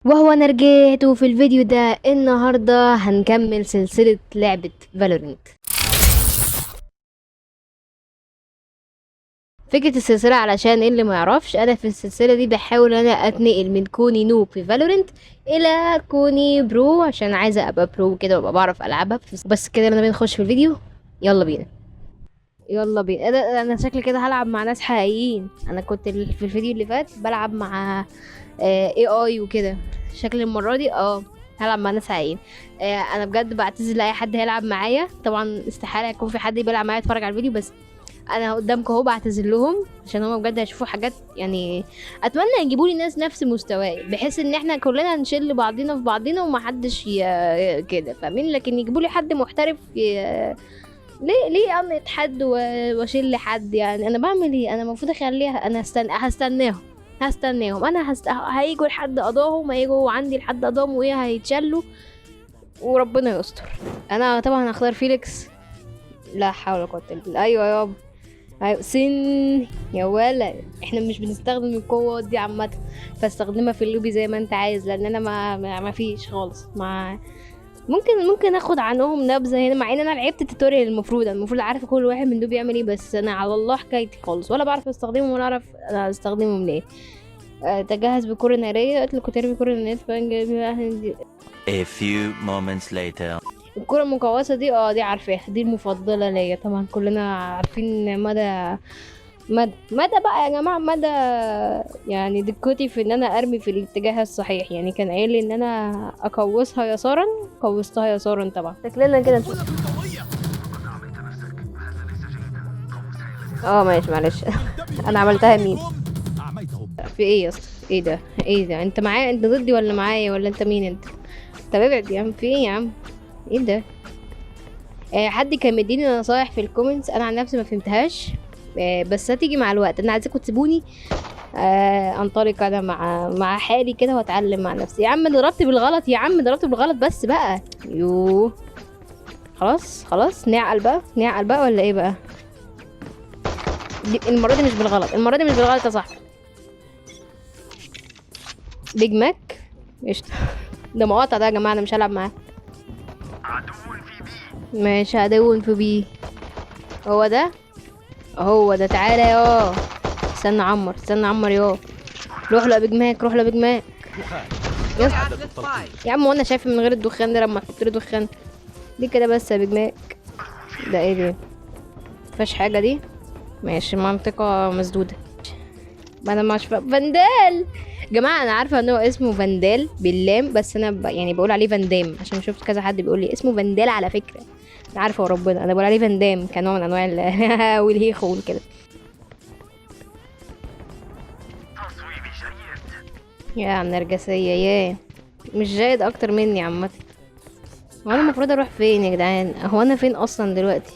وهو انا رجعت، وفي الفيديو ده النهارده هنكمل سلسلة لعبة فالورنت. فكرة السلسلة علشان اللي ما يعرفش، انا في السلسلة دي بحاول انا اتنقل من كوني نوب في فالورنت الى كوني برو، عشان عايزة ابقى برو كده وابقى بعرف العبها. بس كده انا بنخش في الفيديو. يلا بينا. يلا بينا. انا شكلي كده هلعب مع ناس حقيقيين. انا كنت في الفيديو اللي فات بلعب مع اي وكده. شكل المره دي هلعب مع ناس حقيقيين. انا بجد بعتذر لاي حد هيلعب معايا، طبعا استحاله يكون في حد بيلعب معايا يتفرج على الفيديو، بس انا قدامكم اهو بعتذر لهم عشان هم بجد هيشوفوا حاجات. يعني اتمنى يجيبوا لي ناس نفس مستواي، بحيث ان احنا كلنا نشيل بعضينا في بعضينا ومحدش كده، فاهمين؟ لكن يجيبوا لي حد محترف ليه امنت حد واشيل حد؟ يعني انا بعمل ايه؟ انا المفروض اخليها. انا هستناهم. انا هيجوا لحد قضاهم، هيجوا عندي لحد قضاهم وايه هيتشلوا وربنا يستر. انا طبعا هختار فيليكس. لا حول ولا قوه الا بالله. ايوه يابا، ايوه يا ولا. احنا مش بنستخدم القوه دي عامه، فاستخدمها في اللوبي زي ما انت عايز، لان انا ما فيش خالص. ممكن اخد عنهم نبذه هنا، مع ان انا لعبت التوتوريال. المفروض عارفه كل واحد من دول بيعمل ايه، بس انا على الله حكايتي خالص، ولا بعرف استخدمه ولا اعرف انا استخدمه منين. تجهز بكرة نارية، قلت لك ترمي كرة نارية. A few moments later. الكرة المقوسة دي دي عارفاها، دي المفضلة ليا طبعا. كلنا عارفين مدى بقى يا جماعة، مدى يعني دقتي في ان انا ارمي في الاتجاه الصحيح. يعني كان قايل لي ان انا اقوسها يسارا، قوستها يسارا. طبعا شكلنا كده نشوف. ماشي معلش. انا عملتها مين؟ في ايه يا اسطى؟ ايه ده انت معايا؟ انت ضدي ولا معايا ولا انت مين انت؟ طب ابعد يا عم، في ايه يا عم؟ ايه ده؟ حد كان مديني نصايح في الكومنتس، انا عن نفسي ما فهمتهاش. بس هتيجي مع الوقت. انا عايزاكم تسيبوني انطلق انا مع حالي كده واتعلم مع نفسي. يا عم ضربت بالغلط، يا عم ضربت بالغلط، بس بقى خلاص نعقل بقى ولا ايه بقى؟ المره دي مش بالغلط يا صاحبي. بيج ماك قشطه. ده مقاطع ده يا جماعه، انا مش هلعب معاه. ماشي، عدو في بي. هو ده تعالى يا. استنى عمر يا. روح له يا بيج ماك. يا عم وانا شايف من غير الدخان ده؟ لما احط له دخان دي كده بس يا بيج ماك. ده ايه دي؟ مفيهاش حاجه دي. ماشي، منطقه مسدوده. ما انا مش فاندال. جماعه انا عارفه ان هو اسمه فاندال باللام، بس انا يعني بقول عليه فاندام عشان شفت كذا حد بيقول لي اسمه فاندال. على فكره انا عارفه وربنا انا بقول عليه فاندام كنوع من انواع والهيخ كده. يا نرجسيه يا. مش جيد اكتر مني عامه. هو انا المفروض اروح فين يا جدعان؟ هو انا فين اصلا دلوقتي؟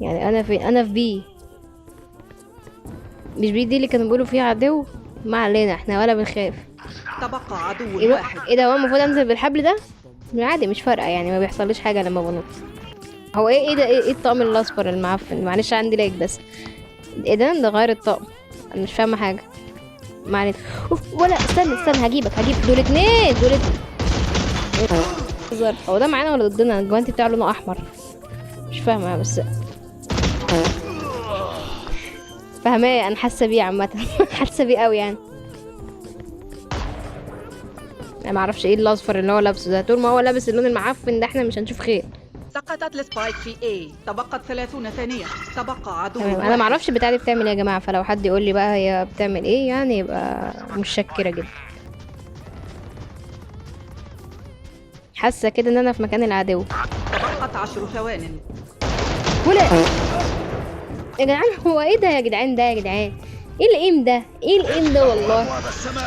يعني انا فين؟ انا في بي. مش بي دي اللي كانوا بيقولوا فيها عدو؟ ما علينا، احنا ولا بنخاف. تبقى عدو واحد. ايه ده؟ هو المفروض انزل بالحبل ده؟ عادي مش فارقه، يعني ما بيحصلش حاجه لما بنط. هو ايه ده؟ ايه الطقم الاصفر المعفن؟ معلش عندي لايك بس. ايه ده غير الطقم. انا مش فاهمه حاجه. معلش. ولا استنى هجيب دول اتنين. هو ده معانا ولا ضدنا؟ الجوانتي بتاعه لونه احمر. مش فاهمه بس فاهماه. انا حاسه بيه عامه. حاسه بيه قوي يعني. انا ما اعرفش ايه الاصفر اللي هو لابسه ده. طول ما هو لابس اللون المعفن ده احنا مش هنشوف خير. سقطت السبايك في A. تبقت 30 ثانية. تبقى عدو تمام. انا ما اعرفش البتاعه دي بتعمل ايه يا جماعه، فلو حد يقول لي بقى هي بتعمل ايه يعني يبقى متشكره جدا. حاسه كده ان انا في مكان العدو. تبقت 10 ثوان. ولا يا جدعان، هو ايه ده يا جدعان؟ ايه الايم ده والله.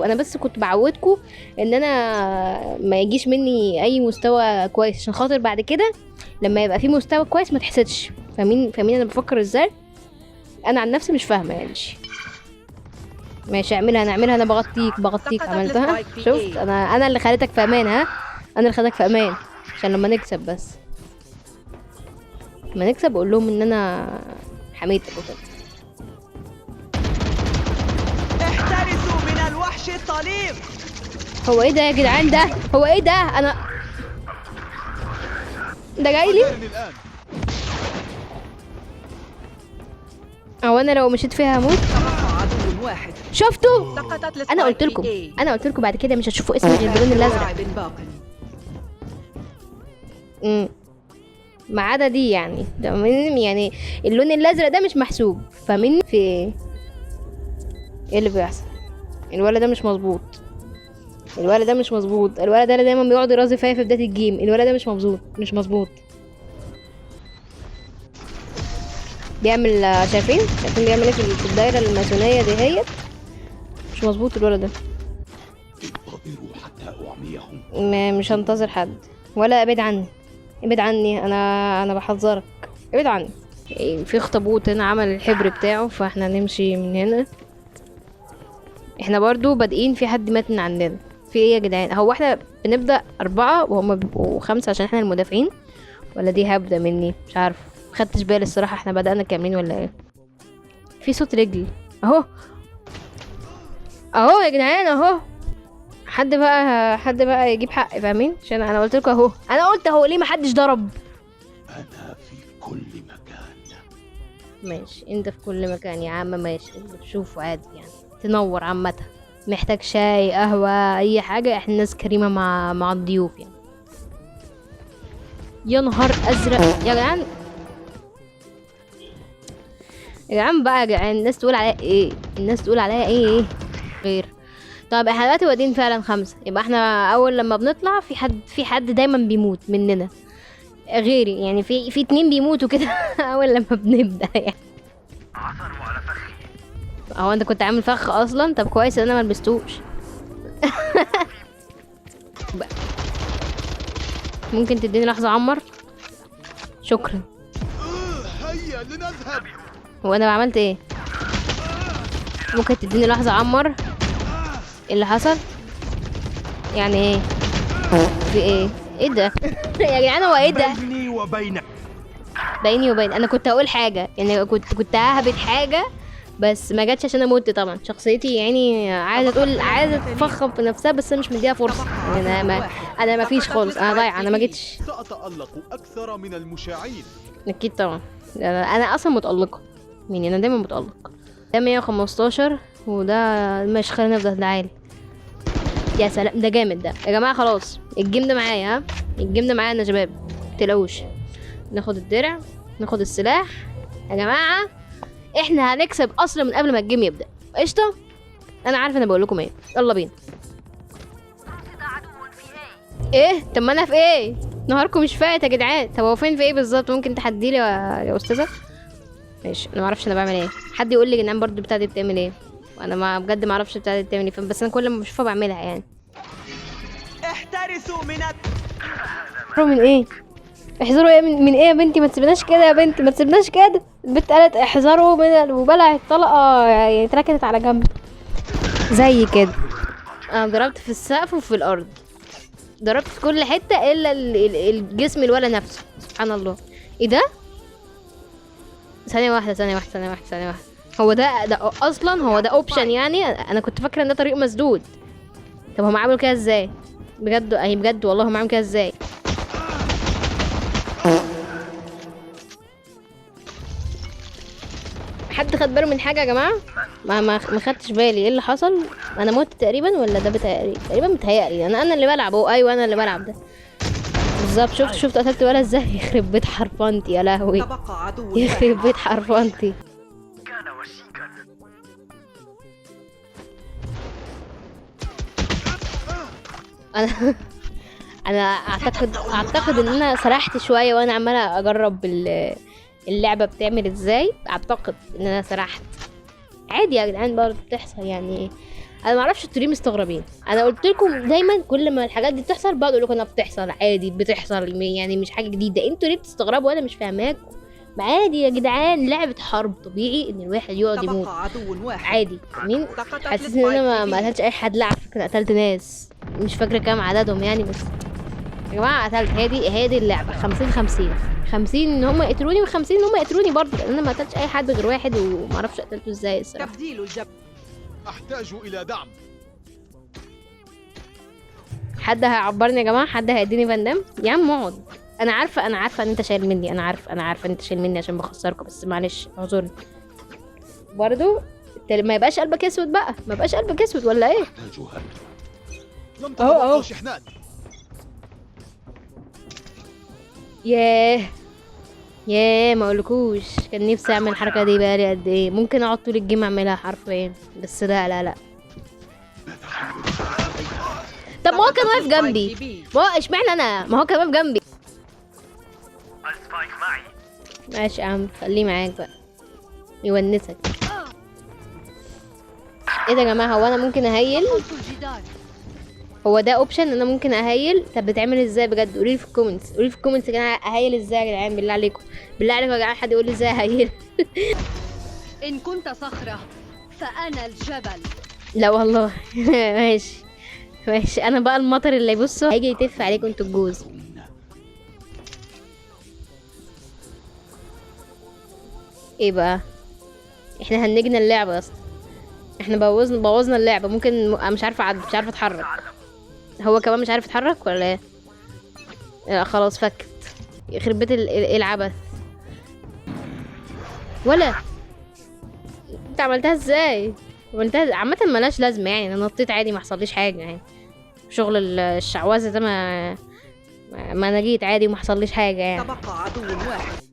وانا بس كنت بعودكم ان انا ما يجيش مني اي مستوى كويس، عشان خاطر بعد كده لما يبقى في مستوى كويس ما تحسدش. فاهمين انا بفكر ازاي؟ انا عن نفسي مش فاهمه يعني. ماشي اعملها. انا بغطيك عملتها. شفت؟ انا اللي خليتك في امان. انا اللي خليتك في امان عشان لما نكسب. بس لما نكسب اقول لهم ان انا حميتك وكده. احترسوا من الوحش الطليق. هو ايه ده يا جدعان؟ ده هو ايه ده؟ انا ده جاي لي. او انا لو مشيت فيها هموت. تبقى عدو واحد. شفتوا؟ سقطت انا قلت لكم بعد كده مش هتشوفوا اسمي غير باللون الازرق. لاعب باق. ما عدا دي يعني، ده من يعني اللون الازرق ده مش محسوب. فاهمين في ايه اللي بيحصل؟ الولد ده مش مظبوط. الولد ده مش مظبوط. الولد ده اللي دايما بيقعد يرازي فيا في بدايه الجيم. الولد ده مش مظبوط، مش مظبوط. بيعمل شايفين بيعمل ايه في الدايره الماسونيه دي؟ هي مش مظبوط الولد ده. مش هنتظر حد ولا ابعد عني. ابعد عني، انا بحذرك. ابعد عني. في اخطبوط هنا عمل الحبر بتاعه، فاحنا نمشي من هنا. احنا برضو بادئين في حد مات من عندنا. في ايه يا جدعان؟ هو احنا بنبدأ 4 وهم بيبقوا 5 عشان احنا المدافعين، ولا دي هبدأ مني؟ مش عارف، مخدتش بالي الصراحة. احنا بدأنا كاملين ولا ايه؟ في صوت رجل اهو اهو يا جدعان اهو. حد بقى يجيب حق، فاهمين؟ عشان انا قلت لكم اهو. انا قلت اهو، ليه ما حدش ضرب؟ انا في كل مكان. ماشي، انت في كل مكان يا عم. ماشي، شوفوا عادي يعني. تنور عامة. محتاج شاي، قهوة، اي حاجة، احنا ناس كريمة مع الضيوف يعني. يا نهار ازرق يا جدعان. يا جدعان بقى يا جدعان، الناس تقول عليا ايه؟ الناس تقول عليا ايه غير؟ طب احنا دلوقتي واقفين فعلا 5. يبقى احنا اول لما بنطلع في حد دايما بيموت مننا غيري يعني. في 2 بيموتوا كده اول لما بنبدأ يعني. هو انت كنت عامل فخ اصلا؟ طب كويس ان انا ملبستوش. ممكن تديني لحظة اعمر؟ شكرا. هيا لنذهب. هو انا عملت ايه؟ ممكن تديني لحظة اعمر؟ ايه اللي حصل؟ يعني ايه؟ في ايه ده؟ يا جدعان هو ايه ده؟ بيني وبينك. بيني وبين انا كنت هقول حاجة يعني، كنت ههبط حاجة بس ما جاتش عشان اموت طبعا. شخصيتي يعني عايزه تفخم في نفسها، بس انا مش مديها فرصه يعني. انا ما فيش خالص. انا ضايعه، انا ما جيتش. سأتألق أكثر من المشاعين. اكيد طبعا. انا اصلا متألقه مني، انا دايما متألق. ده 115 وده مش. خلينا نفضل عالي. يا سلام، ده جامد ده يا جماعه. خلاص الجيم ده معايا. ها، الجيم ده معايا يا شباب، متقلقوش. ناخد الدرع، ناخد السلاح يا جماعه. احنا هنكسب اصلا من قبل ما الجيم يبدا. قشطه. انا عارفه انا بقول لكم ايه. يلا بينا. ايه؟ طب ما انا في ايه؟ نهاركم مش فايت يا جدعان. طب هو فين في ايه بالظبط؟ ممكن تحدي لي يا استاذه؟ ماشي. انا ما اعرفش انا بعمل ايه. حد يقول لي يا جدعان برضو البتاعه دي بتعمل ايه؟ وانا ما بجد ما اعرفش البتاعه دي بتعمل ايه، بس انا كل ما بشوفها بعملها يعني. احترسوا من من ايه؟ احذروا ايه من ايه يا بنتي؟ ما تسيبناش كده يا بنتي، ما تسيبناش كده. البنت قالت احذروا من وبلعت طلقه يعني، اتركنت على جنب زي كده. انا ضربت في السقف وفي الارض، ضربت في كل حته الا الجسم الولا نفسه. سبحان الله. ايه ده؟ ثانيه واحده. هو ده اصلا هو ده اوبشن يعني؟ انا كنت فاكره ان ده طريق مسدود. طب هم عملوا كده ازاي؟ بجد اهي بجد والله هم عملوا كده ازاي؟ حد خد باله من حاجه يا جماعه؟ ما خدتش بالي. ايه اللي حصل؟ انا مت تقريبا ولا ده تقريبا متهيألي. انا اللي بلعب اهو. ايوه انا اللي بلعب ده بالظبط. شفت قتلت ولا ازاي؟ يخرب بيت حرفنتي يا لهوي، يخرب بيت حرفنتي. انا اعتقد ان انا سرحت شويه وانا عماله اجرب اللعبه بتعمل ازاي. اعتقد ان انا سرحت. عادي يا جدعان برضه بتحصل يعني. انا ما اعرفش انتوا ليه مستغربين. انا قلت لكم دايما كل ما الحاجات دي بتحصل بقعد اقول لكم انها بتحصل عادي، بتحصل يعني مش حاجه جديده. انتوا ليه بتستغربوا وانا مش فاهماكم؟ عادي يا جدعان، لعبه حرب. طبيعي ان الواحد يقعد يموت عادي. مين حاسس ان انا ما قتلتش اي حد؟ لا على فكره قتلت ناس مش فاكره كام عددهم يعني، بس يا جماعه قتلت. هادي اللعبه 50 ان هم يقتلوني و50 ان هم يقتلوني برضه، لان انا ما قتلتش اي حد غير واحد وما اعرفش قتلته ازاي الصراحه. تبديل الجبل. أحتاج إلى دعم. حد هيعبرني يا جماعه؟ حد هيديني فاندام؟ يا عم اقعد. انا عارفه ان انت شايل مني، انا عارفه ان انت شايل مني عشان بخسركم، بس معلش اعذرني. برضو ما يبقاش قلبك اسود بقى، ما يبقاش قلبك اسود ولا ايه؟ لم أهو. تتبقى شحنات. ياه ما اقولكوش، كان نفسي اعمل الحركه دي بقالي قد ايه. ممكن اقعد طول الجيم اعملها حرفيا، بس لا. طب ما هو كان واقف جنبي، ما هو اشمعنى انا؟ ما هو كان واقف جنبي. ماشي يا عم، خليه معاك بقى يونسك. ايه ده يا جماعه؟ هو انا ممكن اهيل؟ هو ده اوبشن ان انا ممكن اهيل؟ طب بتعمل ازاي بجد؟ قولي لي في الكومنتس، قولي لي في الكومنتس يا جماعه اهيل ازاي يا جدعان، بالله عليكم، بالله عليكم يا جدعان، حد يقول لي ازاي اهيل. إن كنت صخرة فأنا الجبل. لا والله. ماشي انا بقى المطر اللي يبصوا هيجي يتف عليكم انتوا الجوز. ايه بقى؟ احنا هنجنا اللعبه يا اسطى، احنا بوظنا اللعبه. ممكن مش عارفه مش عارفه اتحرك. هو كمان مش عارف يتحرك ولا ايه؟ لا خلاص فكت. يخرب بيت العبث. ولا انت عملتها ازاي؟ عملتها عامه ملاش لازمه يعني، انا نطيت عادي ما حصليش حاجه يعني. شغل الشعوذه ده ما انا جيت عادي وما حصليش حاجه يعني. تبقى عدو واحد.